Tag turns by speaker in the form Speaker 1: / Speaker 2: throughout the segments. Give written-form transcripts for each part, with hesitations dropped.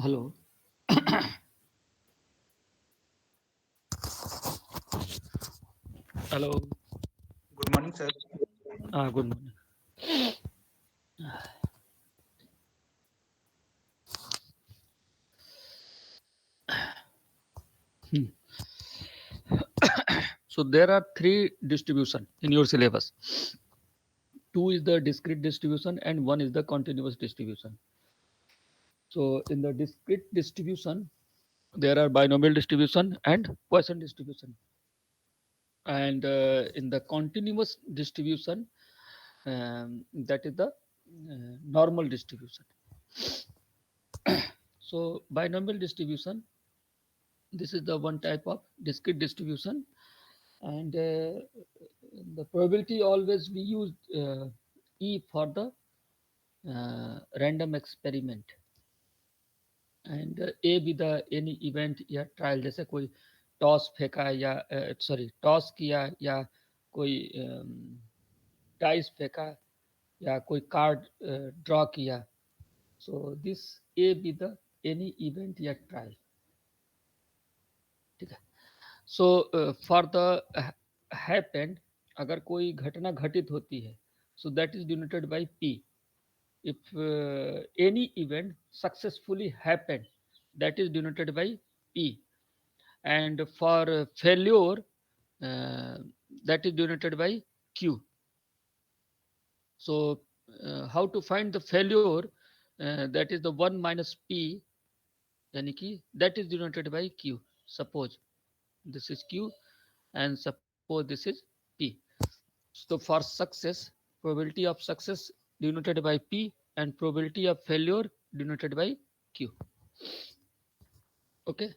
Speaker 1: Hello. Hello.
Speaker 2: Good morning, sir.
Speaker 1: हाँ, good morning. So there are three distribution in your syllabus. Two is the discrete distribution and one is the continuous distribution. So in the discrete distribution, there are binomial distribution and Poisson distribution. And in the continuous distribution, that is the normal distribution. So binomial distribution, this is the one type of discrete distribution, and the probability always we use E for the random experiment, and A be the any event या trial, जैसे कोई toss फेंका या sorry toss किया या कोई dice फेंका या कोई कार्ड ड्रॉ किया. So this A be the any event या ट्रायल. ठीक है. सो फॉर द हैपेंड, अगर कोई घटना घटित होती है, सो that is denoted by P. If any event successfully happened, that is denoted by P. And for failure, uh, that is denoted by Q. So how to find the failure? That is the 1 minus P, yani ki that is denoted by Q. Suppose this is Q and suppose this is P. So for success, probability of success denoted by P and probability of failure denoted by Q. Okay.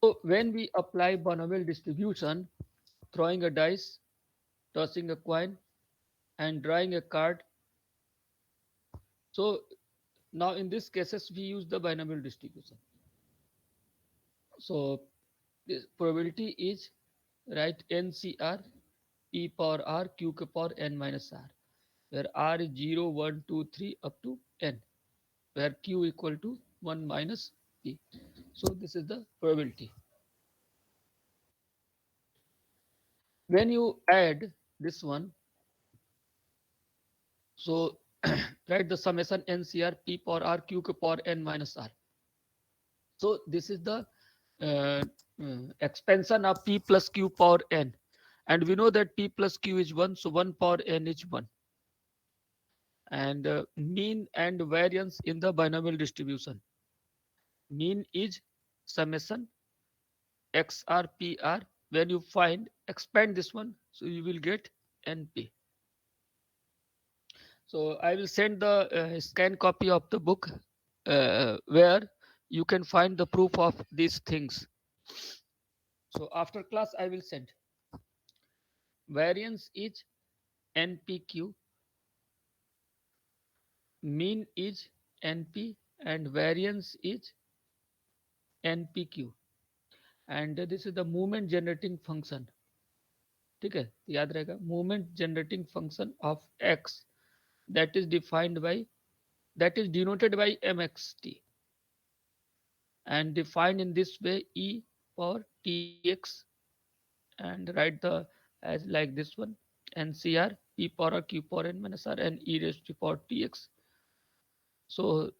Speaker 1: So when we apply binomial distribution, throwing a dice, tossing a coin, and drawing a card. So now in these cases we use the binomial distribution. So this probability is, right, NCR P power R Q के power N minus R, where R is 0, 1, 2, 3 up to N, where Q equal to 1 minus P. So this is the probability. When you add this one, so write the summation NCR P power R Q के power N minus R. So this is the expansion of P plus Q power N. And we know that P plus Q is 1, so 1 power N is 1. And mean and variance in the binomial distribution. Mean is summation XR PR. When you find, expand this one, so you will get NP. So I will send the scan copy of the book where you can find the proof of these things. So after class, I will send. Variance is NPQ, mean is NP, and variance is NPQ. And this is the movement generating function. ठीक है, याद रहेगा, movement generating function of x, that is defined by, that is denoted by mxt and defined in this way: e power tx, and write the as like this one: ncr p power q power n minus r and e raised to power tx. So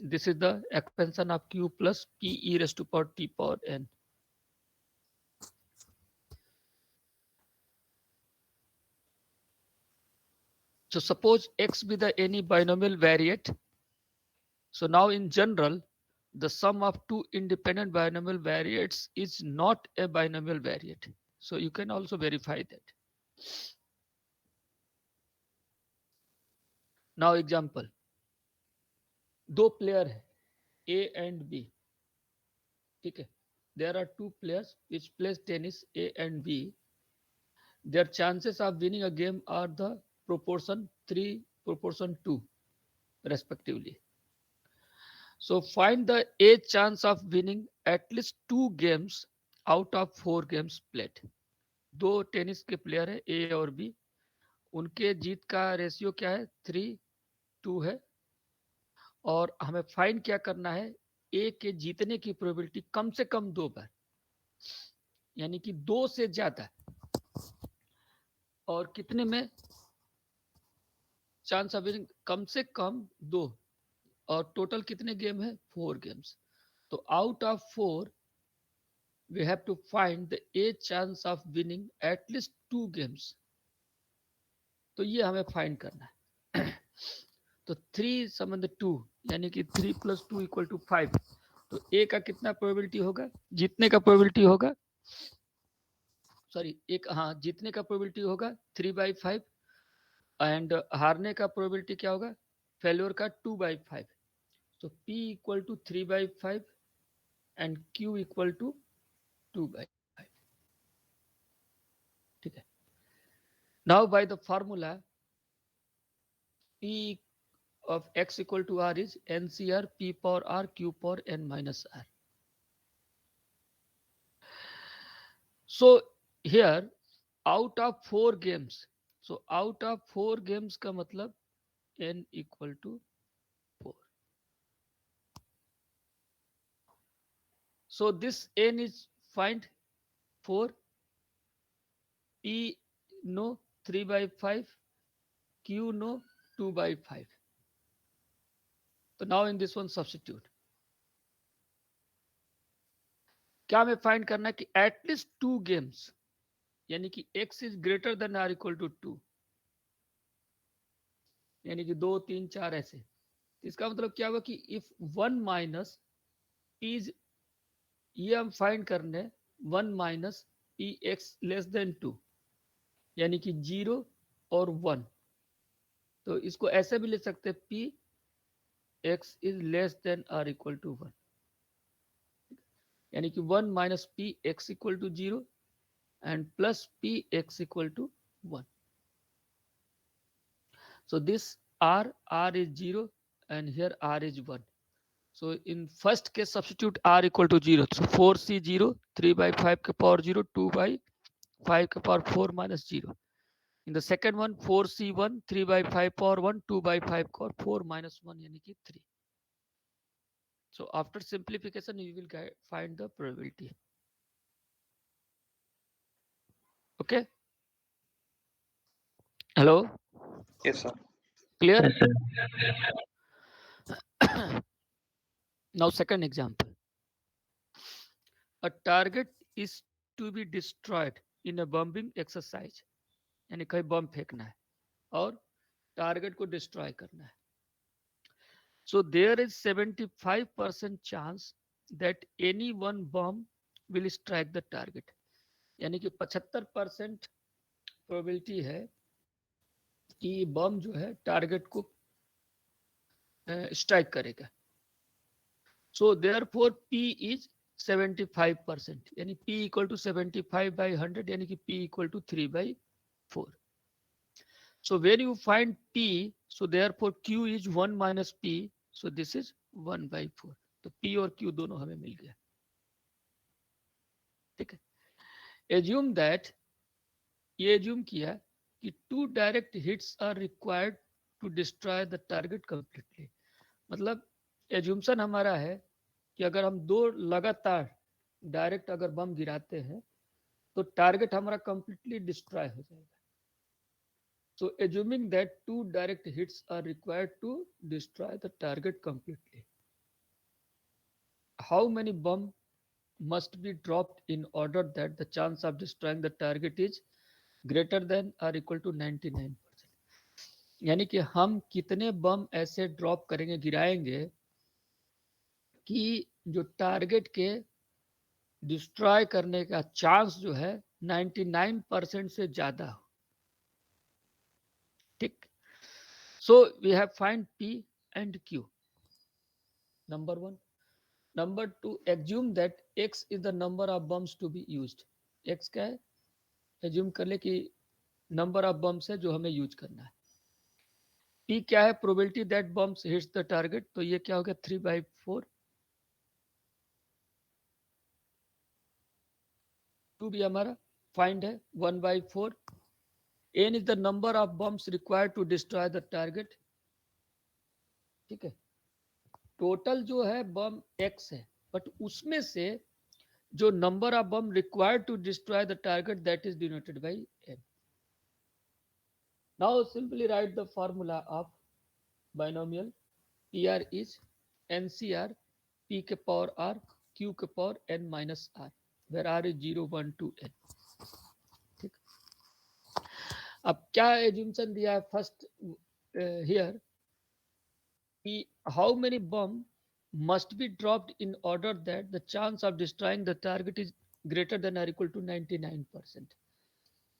Speaker 1: this is the expansion of q plus p e raised to power t power n. So suppose x be the any binomial variate. So now in general, the sum of two independent binomial variates is not a binomial variate. So you can also verify that. Now example, दो player है A and B. ठीक है, there are two players which plays tennis, A and B. Their chances of winning a game are the proportion 3, proportion 2 respectively. So find the A chance of winning at least 2 games out of 4 games played. दो tennis के player है ए और B, उनके जीत का ratio क्या है 3-2 है, और हमें फाइंड क्या करना है, ए के जीतने की प्रोबेबिलिटी कम से कम 2 बार, यानी कि 2 से ज्यादा, और कितने में चांस ऑफ विनिंग, कम से कम 2, और टोटल कितने गेम है, 4 गेम्स। तो out of 4 we have to find the a chance of winning at least 2 games। तो ये हमें फाइंड करना है। तो 3 संबंध 2, यानी कि 3 + 2 = 5। तो ए का कितना प्रोबेबिलिटी होगा, जीतने का प्रोबेबिलिटी होगा, सॉरी एक, हाँ जीतने का प्रोबेबिलिटी होगा 3/5, एंड हारने का प्रोबेबिलिटी क्या होगा, फेल्योर का 2/5। तो P = 3/5 एंड Q = 2/5। ठीक है। Now by the formula P of x = R is NCR P power R Q power n minus R। So here out of 4 games, so out of 4 games का मतलब n = 4। So this n is find 4, P no 3/5, Q no 2/5। तो now in this one substitute, क्या हमें find करना है कि at least 2 games, यानी कि x is greater than or equal to 2, यानी कि 2 3 4 ऐसे। इसका मतलब क्या हुआ कि इफ 1 माइनस इज, ये हम फाइंड करने 1 minus P x less than 2, यानी कि 0 और 1। तो इसको ऐसे भी ले सकते हैं, P X is less than or equal to 1, यानी कि 1 minus P X equal to 0 and plus p x equal to 1। So this r is 0 and here r is 1। So in first case substitute r equal to 0, so 4c 0, 3/5 के power 0, 2/5 के power 4 minus 0। In the second one 4c 1, 3/5 power 1, 2/5 power 4 minus 1, यानी कि 3। So after simplification you will find the probability। Okay, hello,
Speaker 2: Yes, sir.
Speaker 1: clear?
Speaker 3: Yes, sir.
Speaker 1: Now second example, a target is to be destroyed in a bombing exercise, यानी कहीं बम फेंकना है और target को destroy करना है। So there is 75% chance that any one bomb will strike the target, यानी कि 75% प्रोबेबिलिटी है कि बम जो है टारगेट को स्ट्राइक करेगा। So therefore P is 75%, यानी P = 75/100, यानी कि P = 3/4। So when you find P, so therefore Q is 1 minus P, so this is 1/4। तो P और Q दोनों हमें मिल गया। ठीक है। Assume that, ये एज्यूम किया कि 2 direct hits are required to destroy the target completely. मतलब एज्यूमशन हमारा है कि अगर हम 2 लगातार डायरेक्ट अगर बम गिराते हैं तो टारगेट हमारा कंप्लीटली डिस्ट्रॉय हो जाएगा। So assuming that 2 direct hits are required to destroy the target completely, how many bomb must be dropped in order that the chance of destroying the target is greater than or equal to 99%। यानी कि हम कितने बम ऐसे drop करेंगे, गिराएंगे कि जो target के destroy करने का चांस जो है 99% से ज्यादा हो। ठीक। So we have find P and Q, number 1। Number 2, assume that X is the number of bombs to be used। X क्या है, assume कर ले कि number of bombs है जो हमें यूज करना है। P क्या है, probability that bombs hits the target, तो ये क्या हो गया 3/4। 2 भी हमारा फाइंड है 1/4। N is the number of bombs required to destroy the target। ठीक है। टोटल जो है बम x है, बट उसमें से जो number of bomb required to destroy the target that is denoted by n. Now simply write the formula of binomial. PR is NCR P के power R Q के power n minus R, where R is 0, 1, 2, n. ठीक. अब क्या एज्यूमशन दिया है first here कि how many bomb must be dropped in order that the chance of destroying the target is greater than or equal to 99%.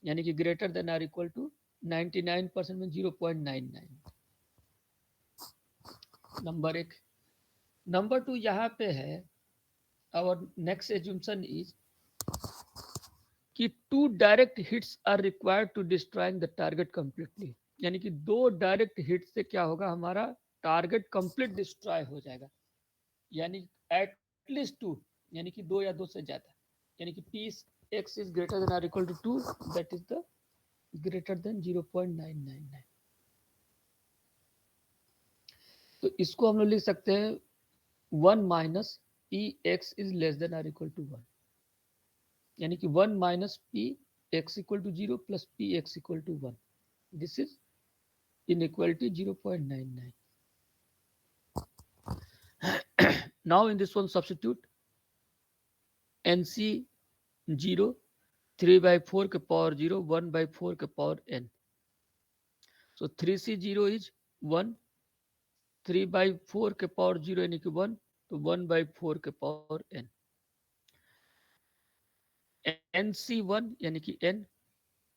Speaker 1: यानी कि greater than or equal to 99% में 0.99. Number एक. नंबर टू यहाँ पे है our next assumption is कि 2 direct hits are required to destroying the target completely. यानी कि 2 डायरेक्ट हिट से क्या होगा, हमारा टारगेट कंप्लीट डिस्ट्रॉय हो जाएगा. यानी एटलीस्ट 2, यानी कि 2 या 2 से ज्यादा. यानी कि P X is greater than or equal to 2, that is the greater than 0.999. तो इसको हम लोग लिख सकते हैं 1 minus P X is less than or equal to 1. यानी कि 1 minus P X equal to 0 plus P X equal to 1. This is inequality 0.99. Now in this one substitute NC 0, 3 by 4 के power 0, 1 by 4 के power n. So 3C0 is 1, 3 by 4 के power 0 यानी कि 1, तो 1 by 4 के power n. NC1 यानी कि n,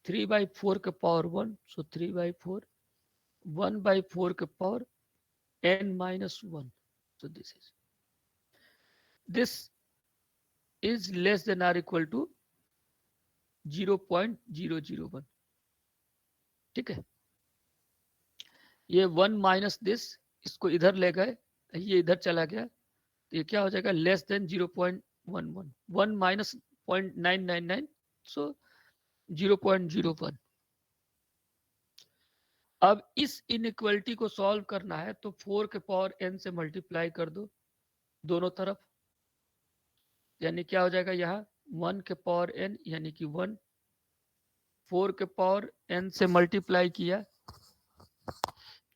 Speaker 1: 3 by 4 के power 1, so 3 by 4, 1 by 4 के power n minus 1. So this is less than or equal to 0.001. ठीक है. ये 1 माइनस दिस, इसको इधर ले गए, ये इधर चला गया, तो ये क्या हो जाएगा, लेस देन 0.11. 1 माइनस 0.999, सो 0.01. अब इस इनइक्वलिटी को सॉल्व करना है तो 4 के पावर n से मल्टीप्लाई कर दो दोनों तरफ. यानी क्या हो जाएगा, यहाँ 1 के पावर n यानी कि 1, 4 के पावर n से मल्टीप्लाई किया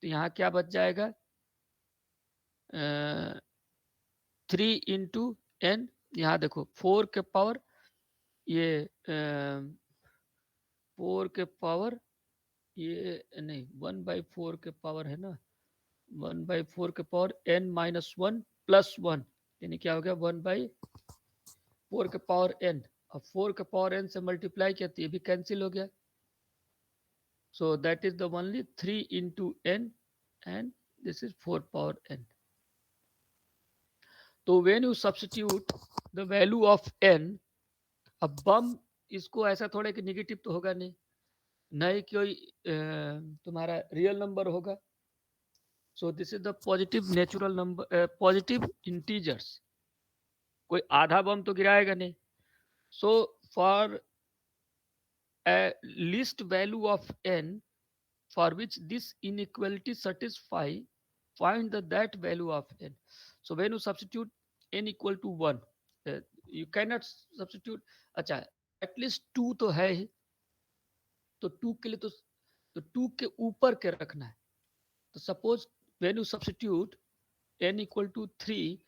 Speaker 1: तो यहाँ क्या बच जाएगा, 3 इंटू एन. यहाँ देखो 4 के पावर, ये 4 के पावर, ये नहीं 1 बाई 4 के पावर है ना, 1 बाई 4 के पावर n माइनस 1 प्लस 1, यानी क्या हो गया 1 बाई 4 के पावर n. अब 4 के पावर n से मल्टीप्लाई किया तो ये भी कैंसिल हो गया. So that is the only 3 into N and this is 4 power n. तो when you substitute the value of n, अब बम इसको ऐसा थोड़ा कि निगेटिव तो होगा नहीं, नहीं कोई तुम्हारा रियल नंबर होगा. So this is the positive natural number, positive integers. कोई आधा बम तो गिराएगा नहीं. So for least value of n for which this inequality satisfy, find the that value of n. So when you substitute n equal to 1, you cannot substitute. अच्छा, at least 2 तो है ही, तो 2 के लिए तो 2 के ऊपर के रखना है. तो suppose when you substitute n equal to 3,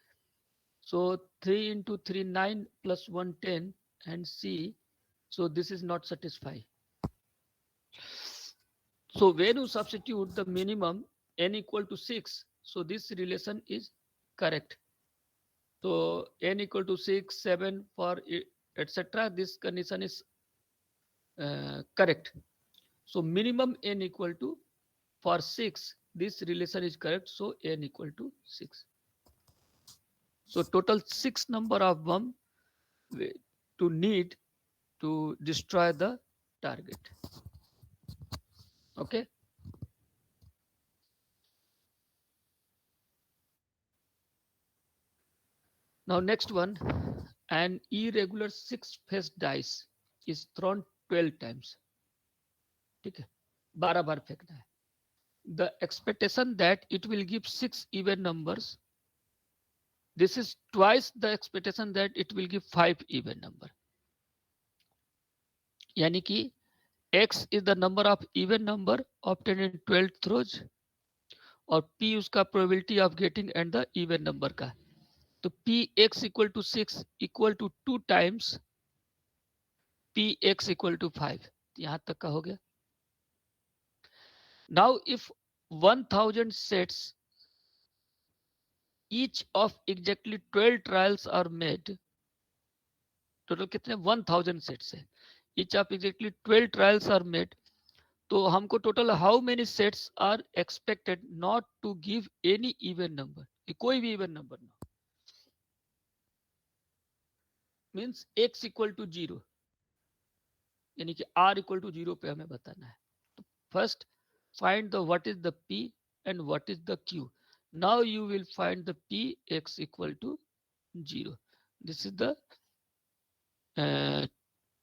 Speaker 1: so 3 into 3 9 plus 1 10 and c, so this is not satisfy. So when you substitute the minimum n equal to 6, so this relation is correct. So n equal to 6, 7 for etc. This condition is correct. So minimum n equal to, for 6, this relation is correct. So n equal to 6. So total 6 number of bomb to need to destroy the target. Okay. Now next one, an irregular 6-faced dice is thrown 12 times. ठीक है, 12 बार फेंकना है. The expectation that it will give 6 even numbers This is twice the expectation that it will give 5 even number. यानी कि x is the number of even number obtained in 12 throws और p उसका probability of getting and the even number का. तो p x equal to 6 equal to 2 times p x equal to 5. यहाँ तक का हो गया. Now if 1000 sets each of exactly 12 trials are made, total कितने 1000 सेट्स है. each of exactly 12 trials are made. तो हमको total how many sets are expected not to give any even number, कोई भी इवन नंबर ना, means x equal to 0, यानी कि r equal to 0 पे हमें बताना है. तो first find the what is the p and what is the q. Now you will find the p x equal to 0. This is the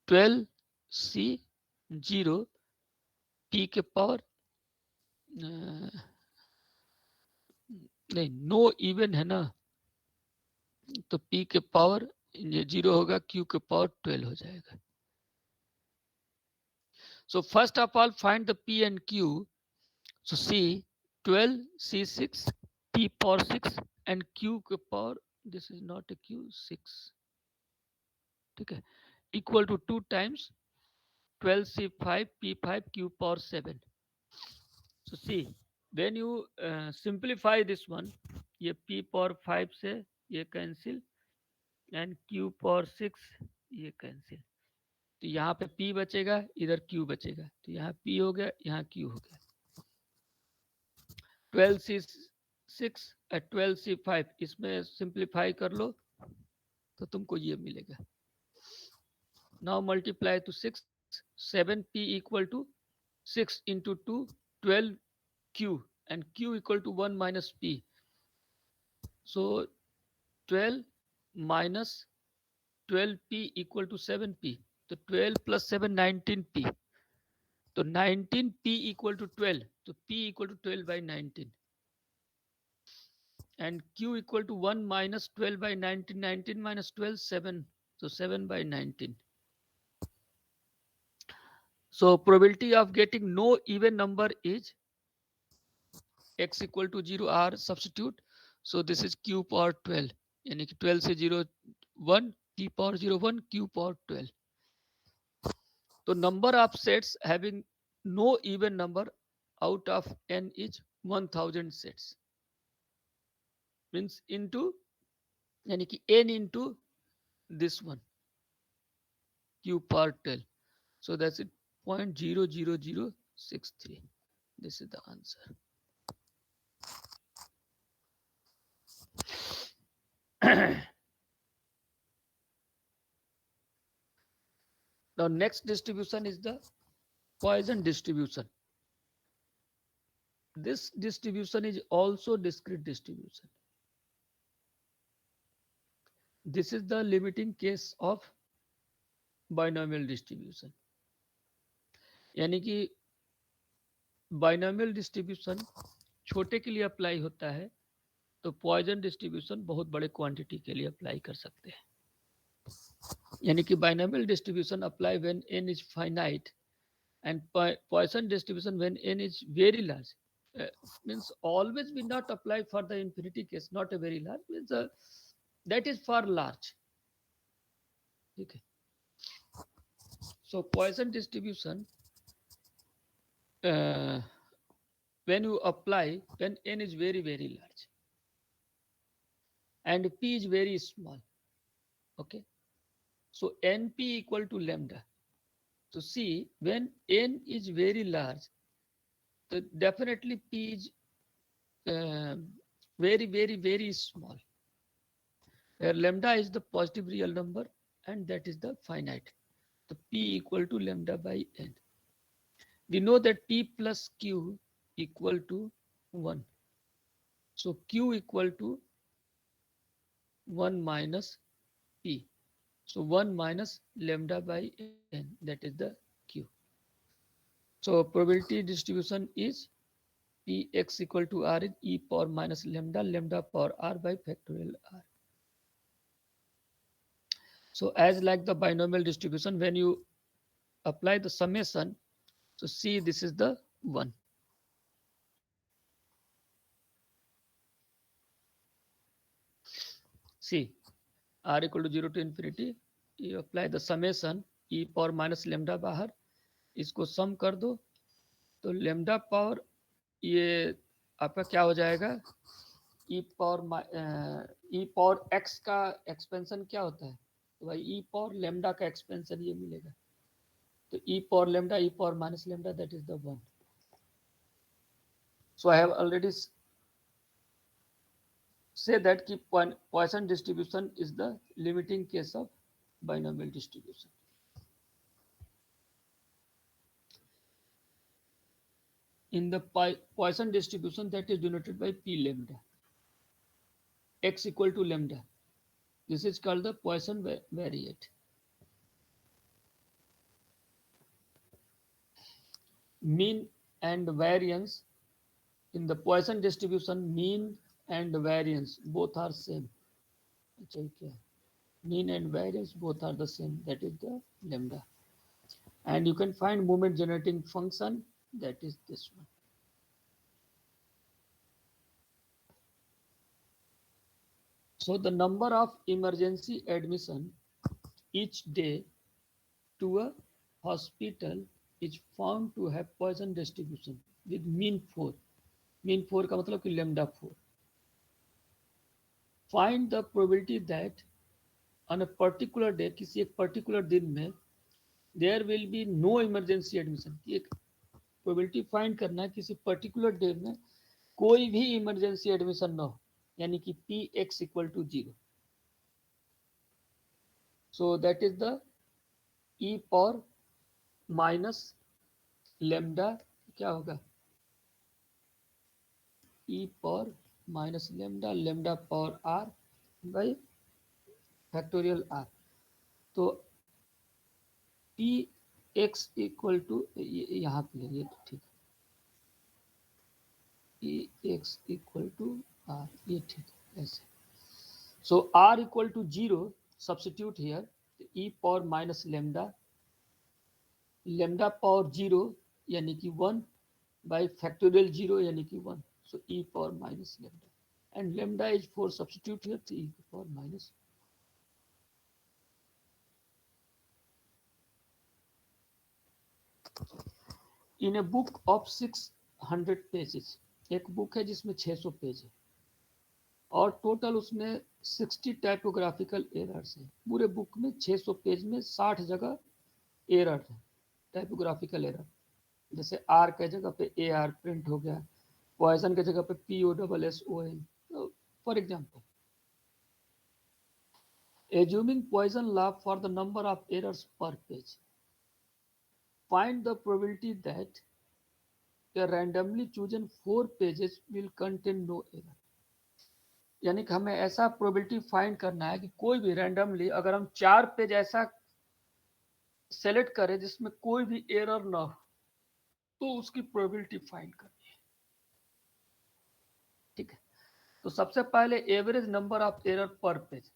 Speaker 1: 12c0 p के power नहीं no even है ना, तो p के पावर ये 0 होगा, q के power 12 हो जाएगा. So first of all find the p and q. So c 12 c6 p power 6 and q के power, this is not a q, 6, ठीक है, equal to 2 times 12 c5 p5 q power 7. So see when you simplify this one, ये p power 5 से ये cancel and q power 6 ये cancel. तो यहाँ पे p बचेगा, इधर q बचेगा, तो यहाँ p हो गया, यहाँ q हो गया. 12c6 और 12c5 इसमें सिंप्लीफाई कर लो तो तुमको ये मिलेगा. Now multiply to 6, 7p equal to 6 into 2 12q and q equal to 1 minus p. So 12 minus 12p equal to 7p. तो 12 प्लस 7 19p. तो 19p इक्वल टू 12, तो p equal to 12 by 19 and q equal to 1 minus 12 by 19, 19 minus 12 7, so 7 by 19. So probability of getting no even number is x equal to 0 r substitute, so this is q power 12, यानी कि 12 से 0 1, p power 0 1, q power 12. तो number of sets having no even number out of n is 1000 sets, means into यानी कि n into this one q power 12. So that's it, 0.00063. This is the answer. Now next distribution is the Poisson distribution. This distribution is also discrete distribution. This is the limiting case of binomial distribution. यानी कि binomial distribution छोटे के लिए apply होता है, तो Poisson distribution बहुत बड़े क्वांटिटी के लिए अप्लाई कर सकते हैं. यानी कि binomial distribution apply when n is finite and Poisson distribution when n is very large. Means always will not apply for the infinity case, not a very large, means that is for large. Okay. So Poisson distribution when you apply when n is very large and p is very small. Okay. So np equal to lambda. So see when n is very large, so definitely p is very small, where lambda is the positive real number and that is the finite. So p equal to lambda by n. We know that p plus q equal to 1. So q equal to 1 minus p. So 1 minus lambda by n, that is the q. So probability distribution is px equal to r in e power minus lambda, lambda power r by factorial r. So as like the binomial distribution, when you apply the summation, so see this is the 1. See r equal to 0 to infinity, you apply the summation e power minus lambda बाहर, इसको सम कर दो तो lambda power ये आपका क्या हो जाएगा, ई पावर एक्स का एक्सपेंशन क्या होता है, तो भाई ई पावर लेमडा का एक्सपेंशन ये मिलेगा, तो e power lambda e power minus lambda that is the 1. So I have already say that ki Poisson distribution is the limiting case of binomial distribution. In the Poisson distribution that is denoted by p lambda, x equal to lambda, this is called the Poisson variate. Mean and variance in the Poisson distribution, mean and variance both are same. Mean and variance both are the same, that is the lambda. And you can find moment generating function, that is this one. So the number of emergency admission each day to a hospital is found to have Poisson distribution with mean 4. Mean 4 का मतलब कि lambda 4. Find the probability that on a particular day, किसी एक particular दिन में there will be no emergency admission. एक probability find करना है किसी particular day में कोई भी emergency admission ना हो, यानी कि Px equal to 0. So that is the e power minus lambda क्या होगा, e power minus lambda, lambda power r by factorial r. तो पी एक्स इक्वल टू यहाँ पे ले, ये ठीक है, P X equal to r, ये ठीक है ऐसे. So r equal to 0 substitute here, e power minus lambda, lambda power 0 यानी कि 1 by factorial 0 यानी कि 1. So e power minus lambda, and lambda is 4, substitute here, to e power minus. In a book of 600 pages, एक book है जिसमें 600 page है और total उसमें 60 टाइपोग्राफिकल एरर्स है. पूरे बुक में 600 पेज में 60 जगह एरर है, टाइपोग्राफिकल एरर. जैसे आर के जगह पे ए आर प्रिंट हो गया, पॉइजन के जगह पे P O double S O N. For example, assuming Poisson law for the number of errors per page, find the probability that a randomly chosen 4 pages will contain no error. यानी कि हमें ऐसा probability find करना है कि कोई भी randomly अगर हम 4 पेज ऐसा सेलेक्ट करें जिसमें कोई भी एरर ना हो, तो उसकी प्रोबेबिलिटी फाइंड करनी है. ठीक है, तो सबसे पहले एवरेज नंबर ऑफ एरर पर पेज,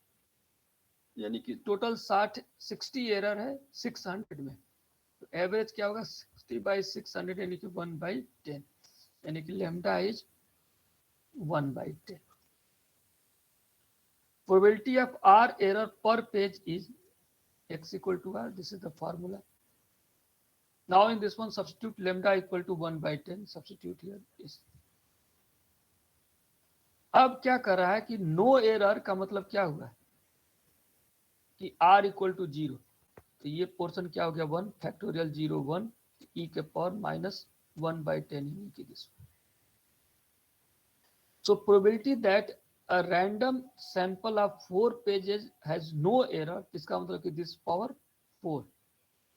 Speaker 1: यानी कि टोटल 60 एरर है 600 में, तो एवरेज क्या होगा 60 by 600 यानी कि 1/10, यानी कि lambda is 1/10. Probability of R error per page is x equal to R. This is the formula. Now in this one substitute lambda equal to 1/10. Substitute here is. अब क्या कर रहा है कि नो एरर का मतलब क्या हुआ कि R इक्वल टू 0, तो ये पोर्शन क्या हो गया 1 फैक्टोरियल 0 1 e के पावर माइनस 1/10 की this. So probability that a random sample of 4 pages has no error, इसका मतलब कि दिस पावर 4,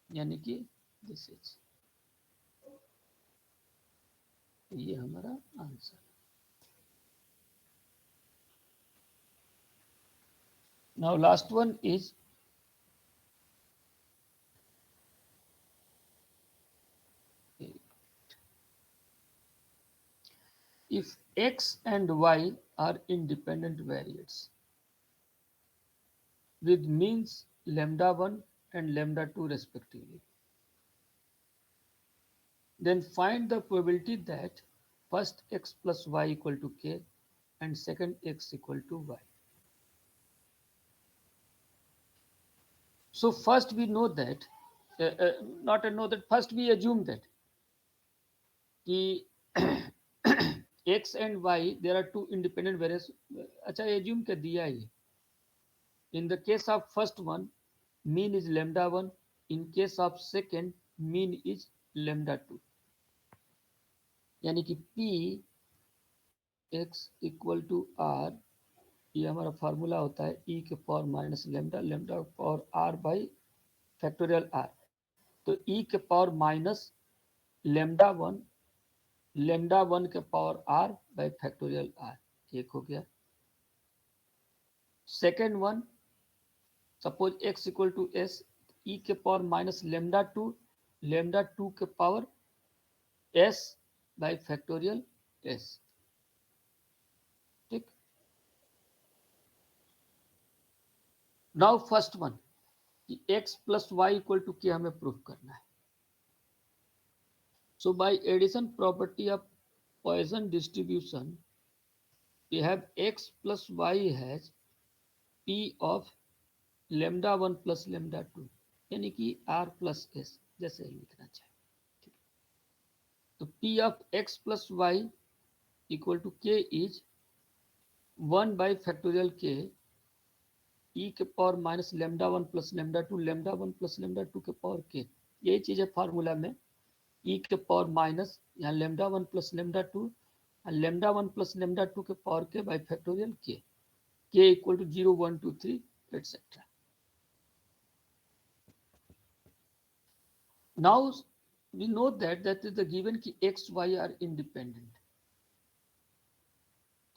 Speaker 1: यानी कि दिस इज, ये हमारा answer. Now last one is if x and y are independent variables with means lambda 1 and lambda 2 respectively. Then find the probability that first x plus y equal to k and second x equal to y. So first we know that, not know that, first we assume that कि x and y there are two independent variables. अच्छा assume क्या दिया है ये. In the case of first one, mean is lambda 1. In case of second, mean is lambda 2. यानी कि P x equal to R, ये हमारा फार्मूला होता है e के power minus lambda, lambda power r by factorial r. तो e के power minus lambda one के power r by factorial r, एक हो गया. Second one, suppose x equal to s, e के पावर माइनस लेमडा टू के power s by factorial s. ठीक. Now first one कि x plus Y equal to के हमें प्रूफ करना है. So by addition property of Poisson distribution, we have x plus y has p of lambda 1 plus lambda 2, यानी कि r plus s, जैसे लिखना चाहिए. तो p of x plus y equal to k is 1 by factorial k e के power minus lambda 1 plus lambda 2, lambda 1 plus lambda 2 के power k. यही चीज है फार्मूला में, e के पावर माइनस यहाँ lambda 1 plus lambda 2, lambda 1 plus lambda 2 के power के by factorial k equal to 0 1 2 3 etcetera. Now we know that is the given कि x y are independent.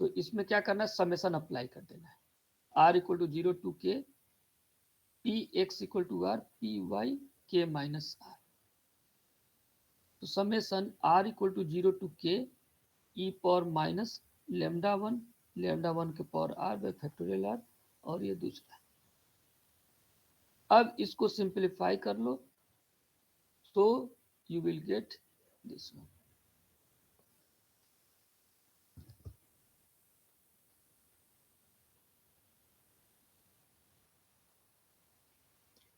Speaker 1: तो इसमें क्या करना है, समेशन अप्लाई कर देना है. r equal to 0 to k p x equal to r p y k minus r. तो summation r equal to 0 to k e power minus lambda 1 के power r by factorial r, और ये दूसरा. अब इसको सिंप्लीफाई कर लो तो you will get this one.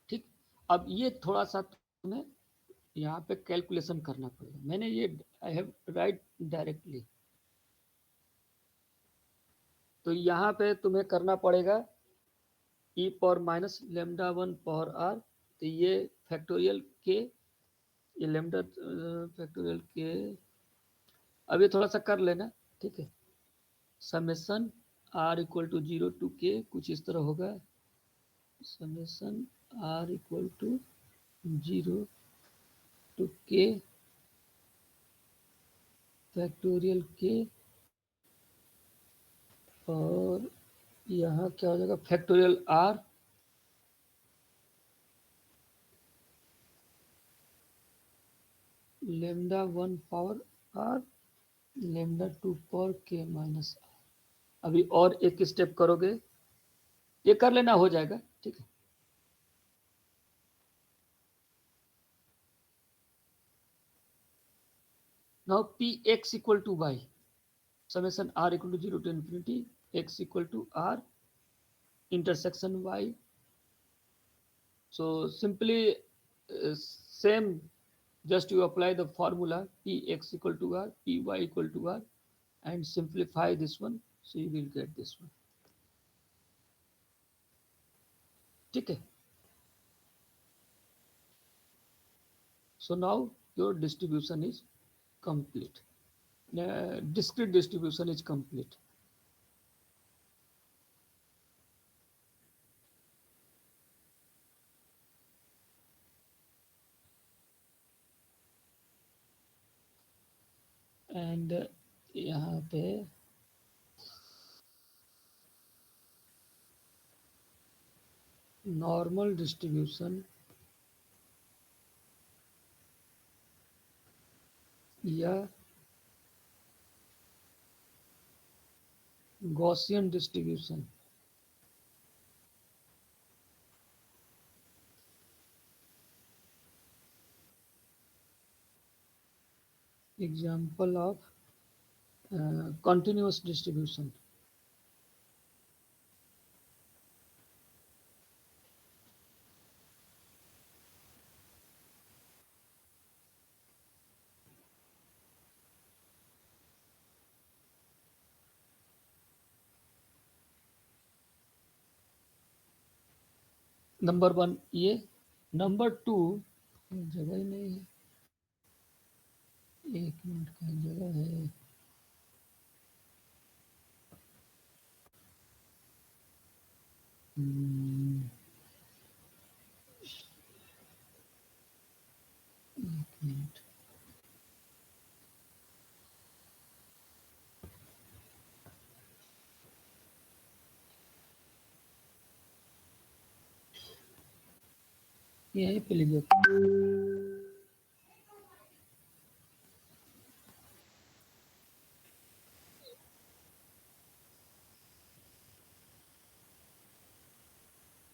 Speaker 1: ठीक. अब ये थोड़ा सा तुम्हें यहाँ पे कैलकुलेशन करना पड़ेगा. मैंने ये आई हैव राइट डायरेक्टली, तो यहाँ पे तुम्हें करना पड़ेगा e power minus lambda 1 power r. तो ये फैक्टोरियल के, ये लेमडा फैक्टोरियल के, अभी थोड़ा सा कर लेना. ठीक है. Summation r equal to 0 to k कुछ इस तरह होगा. Summation r equal to 0 to k factorial k, और यहाँ क्या हो जाएगा factorial r lambda 1 power r lambda 2 power k minus r. अभी और एक स्टेप करोगे, ये कर लेना, हो जाएगा. ठीक है. Now P X equal to Y, summation r equal to 0 to infinity x equal to r intersection y. So simply same, just you apply the formula px equal to r, py equal to r, and simplify this one, so you will get this one. ठीक है. So now your distribution is complete. Discrete distribution is complete. And यहाँ पे normal distribution या Gaussian distribution Example of continuous distribution. Number 1 ये, number 2 जगह ही नहीं है, 1 minute का जगह है। एक मिनट, यहीं पे लिख दो।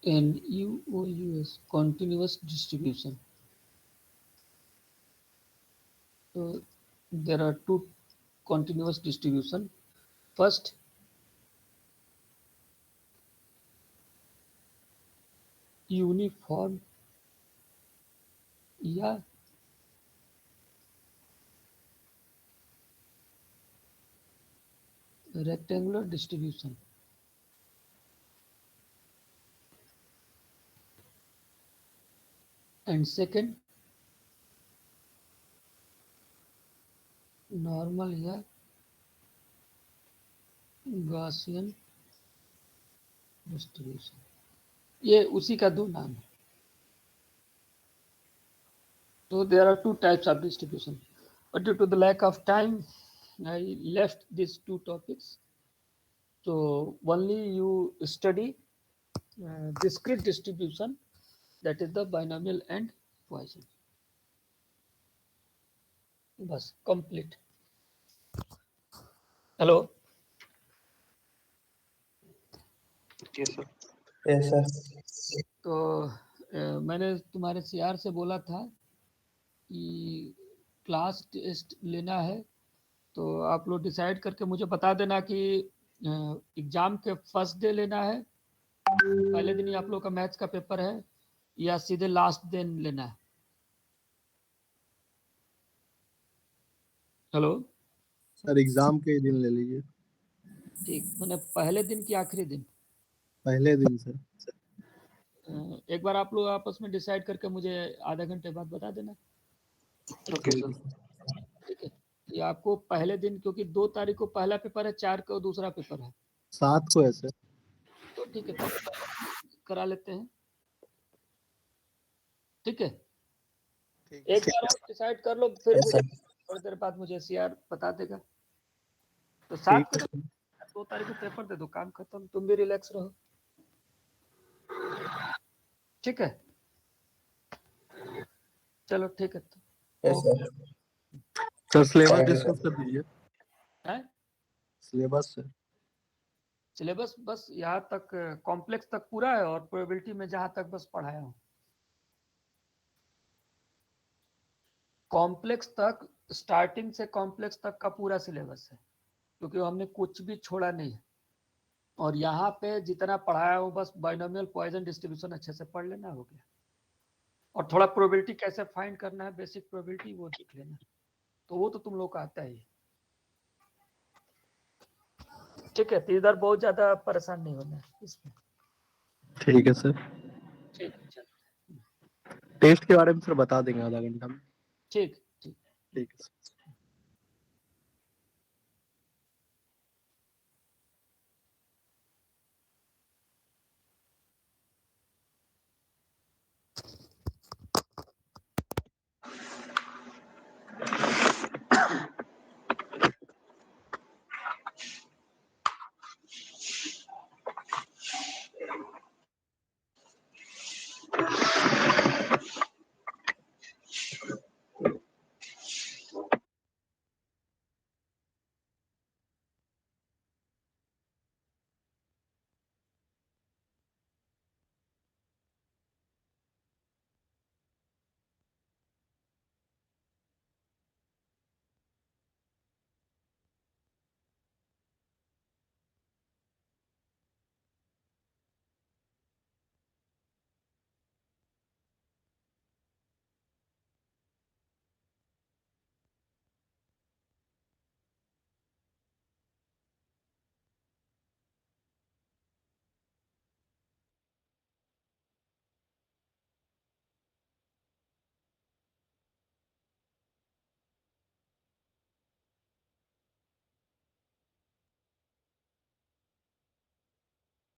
Speaker 1: COUS, continuous distribution. So there are two continuous distribution. First, uniform या rectangular distribution. And second, normal या गॉसियन डिस्ट्रीब्यूशन, ये उसी का दो नाम है। So there are two types of distribution, but due to the lack of time, I left these two topics. So only you study discrete distribution, that is the binomial and Poisson. बस complete. Hello.
Speaker 2: Yes, sir.
Speaker 3: Yes, sir.
Speaker 1: तो मैंने तुम्हारे CR से बोला था कि class test लेना है, तो आप लोग डिसाइड करके मुझे बता देना कि एग्जाम के फर्स्ट डे लेना है, पहले दिन ही आप लोग का मैथ्स का पेपर है, या सीधे लास्ट दिन लेना है। हेलो
Speaker 3: सर, एग्जाम के दिन ले लीजिए।
Speaker 1: ठीक, मैंने पहले दिन की आखिरी दिन?
Speaker 3: पहले दिन सर।
Speaker 1: एक बार आप लोग आपस में डिसाइड करके मुझे आधा घंटे बाद बता देना।
Speaker 2: Okay sir.
Speaker 1: ठीक है, ये आपको पहले दिन, क्योंकि 2 तारीख को पहला पेपर है, 4 को दूसरा पेपर है,
Speaker 3: 7 को है सर।
Speaker 1: तो ठीक है, करा लेते हैं। ठीक है, एक बार आप डिसाइड कर लो, फिर मुझे थोड़ी देर बाद मुझे CR बता देगा। तो 7 को 2 तारीख को पेपर दे दो, काम खत्म, तुम भी रिलैक्स रहो। ठीक है, चलो ठीक है।
Speaker 3: सर सिलेबस डिस्कस कर दीजिए। सिलेबस सर,
Speaker 1: सिलेबस बस यहाँ तक, कॉम्प्लेक्स तक पूरा है, और प्रोबेबिलिटी में जहां तक बस पढ़ाया हूँ। कॉम्प्लेक्स तक, स्टार्टिंग से कॉम्प्लेक्स तक का पूरा सिलेबस है, क्योंकि हमने कुछ भी छोड़ा नहीं है। और यहाँ पे जितना पढ़ाया हूँ, बस बाइनोमियल पॉइजन डिस्ट्रीब्यूशन अच्छे से पढ़ लेना, हो गया। और थोड़ा प्रोबेबिलिटी कैसे फाइंड करना है, बेसिक प्रोबेबिलिटी वो देख लेना, तो वो तो तुम लोग का आता ही है। ठीक है, तो इधर बहुत ज्यादा परेशान नहीं होना है इसमें।
Speaker 3: ठीक है सर।
Speaker 1: ठीक है, चल
Speaker 3: टेस्ट के बारे में सर बता देंगे आधा घंटा में।
Speaker 1: ठीक।
Speaker 3: ठीक है सर।